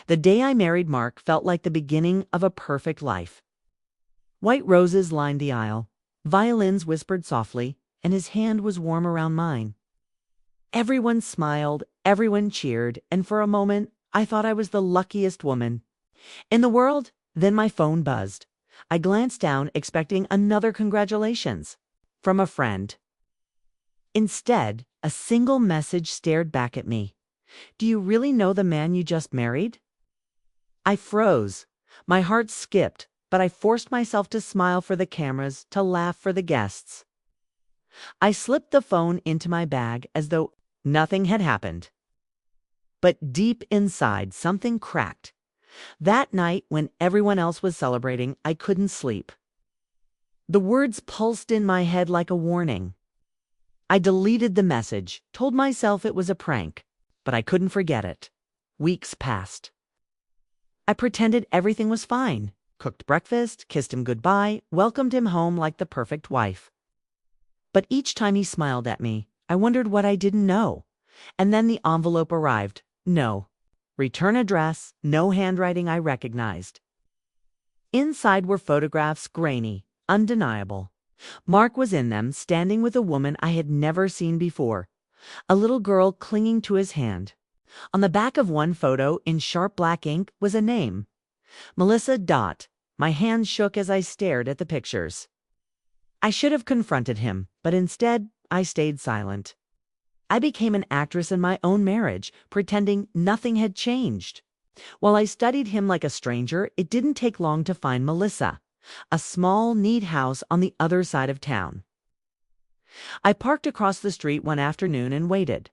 The day I married Mark felt like the beginning of a perfect life. White roses lined the aisle, violins whispered softly, and his hand was warm around mine. Everyone smiled, everyone cheered, and for a moment, I thought I was the luckiest woman in the world. Then my phone buzzed. I glanced down, expecting another congratulations from a friend. Instead, a single message stared back at me. "Do you really know the man you just married?" I froze. My heart skipped, but I forced myself to smile for the cameras, to laugh for the guests. I slipped the phone into my bag as though nothing had happened. But deep inside, something cracked. That night, when everyone else was celebrating, I couldn't sleep. The words pulsed in my head like a warning. I deleted the message, told myself it was a prank, but I couldn't forget it. Weeks passed. I pretended everything was fine, cooked breakfast, kissed him goodbye, welcomed him home like the perfect wife. But each time he smiled at me, I wondered what I didn't know. And then the envelope arrived. No. Return address, no handwriting I recognized. Inside were photographs, grainy, undeniable. Mark was in them, standing with a woman I had never seen before, a little girl clinging to his hand. On the back of one photo, in sharp black ink, was a name. Melissa Dot. My hands shook as I stared at the pictures. I should have confronted him, but instead, I stayed silent. I became an actress in my own marriage, pretending nothing had changed. While I studied him like a stranger, it didn't take long to find Melissa, a small, neat house on the other side of town. I parked across the street one afternoon and waited.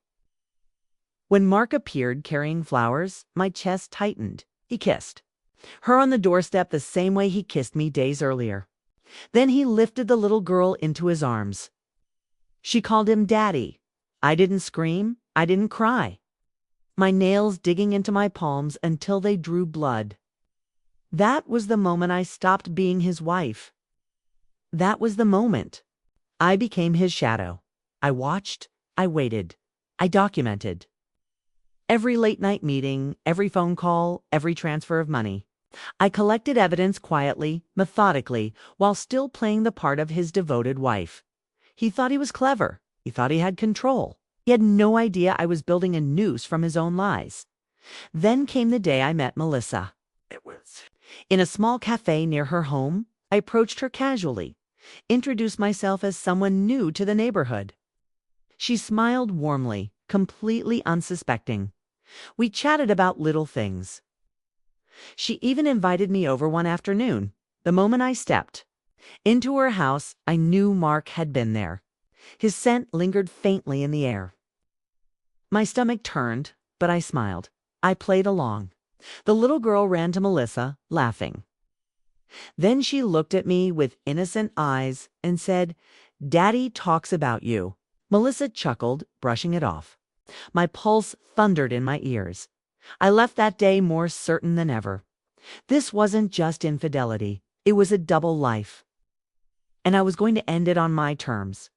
When Mark appeared carrying flowers, my chest tightened. He kissed her on the doorstep the same way he kissed me days earlier. Then he lifted the little girl into his arms. She called him Daddy. I didn't scream. I didn't cry. My nails digging into my palms until they drew blood. That was the moment I stopped being his wife. That was the moment I became his shadow. I watched. I waited. I documented. Every late-night meeting, every phone call, every transfer of money. I collected evidence quietly, methodically, while still playing the part of his devoted wife. He thought he was clever. He thought he had control. He had no idea I was building a noose from his own lies. Then came the day I met Melissa. It was in a small cafe near her home. I approached her casually, introduced myself as someone new to the neighborhood. She smiled warmly, completely unsuspecting. We chatted about little things. She even invited me over one afternoon. The moment I stepped into her house, I knew Mark had been there. His scent lingered faintly in the air. My stomach turned, but I smiled. I played along. The little girl ran to Melissa, laughing. Then she looked at me with innocent eyes and said, "Daddy talks about you." Melissa chuckled, brushing it off. My pulse thundered in my ears. I left that day more certain than ever. This wasn't just infidelity. It was a double life. And I was going to end it on my terms.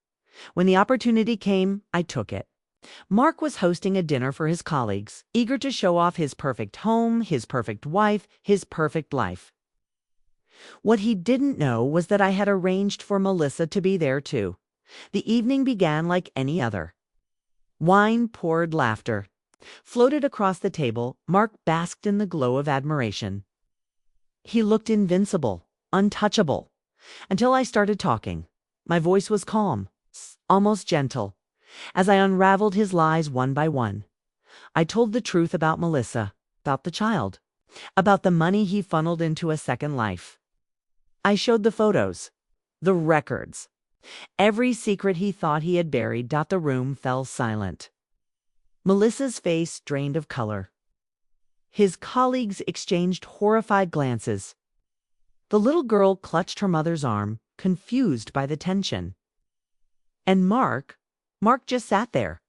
When the opportunity came, I took it. Mark was hosting a dinner for his colleagues, eager to show off his perfect home, his perfect wife, his perfect life. What he didn't know was that I had arranged for Melissa to be there too. The evening began like any other. Wine poured, laughter floated across the table. Mark basked in the glow of admiration. He looked invincible, untouchable, until I started talking. My voice was calm, almost gentle, as I unraveled his lies one by one. I told the truth about Melissa, about the child, about the money he funneled into a second life. I showed the photos, the records. Every secret he thought he had buried. The room fell silent. Melissa's face drained of color. His colleagues exchanged horrified glances. The little girl clutched her mother's arm, confused by the tension. And Mark just sat there,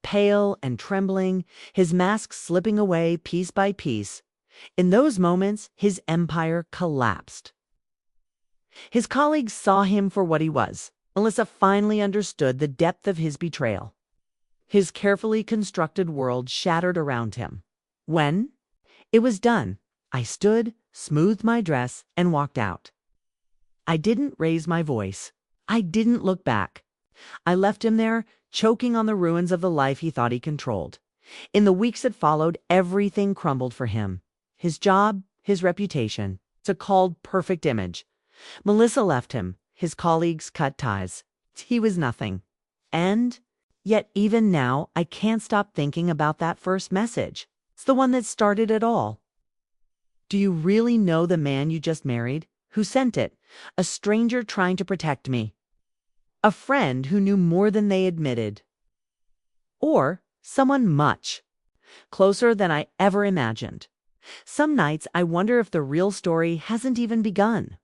pale and trembling, his mask slipping away piece by piece. In those moments, his empire collapsed. His colleagues saw him for what he was. Melissa finally understood the depth of his betrayal. His carefully constructed world shattered around him. When, It was done. I stood, smoothed my dress, and walked out. I didn't raise my voice. I didn't look back. I left him there, choking on the ruins of the life he thought he controlled. In the weeks that followed, everything crumbled for him. His job, his reputation. It's a called perfect image. Melissa left him. His colleagues cut ties. He was nothing. And yet even now, I can't stop thinking about that first message. It's the one that started it all. Do you really know the man you just married? Who sent it? A stranger trying to protect me. A friend who knew more than they admitted. Or someone much closer than I ever imagined. Some nights I wonder if the real story hasn't even begun.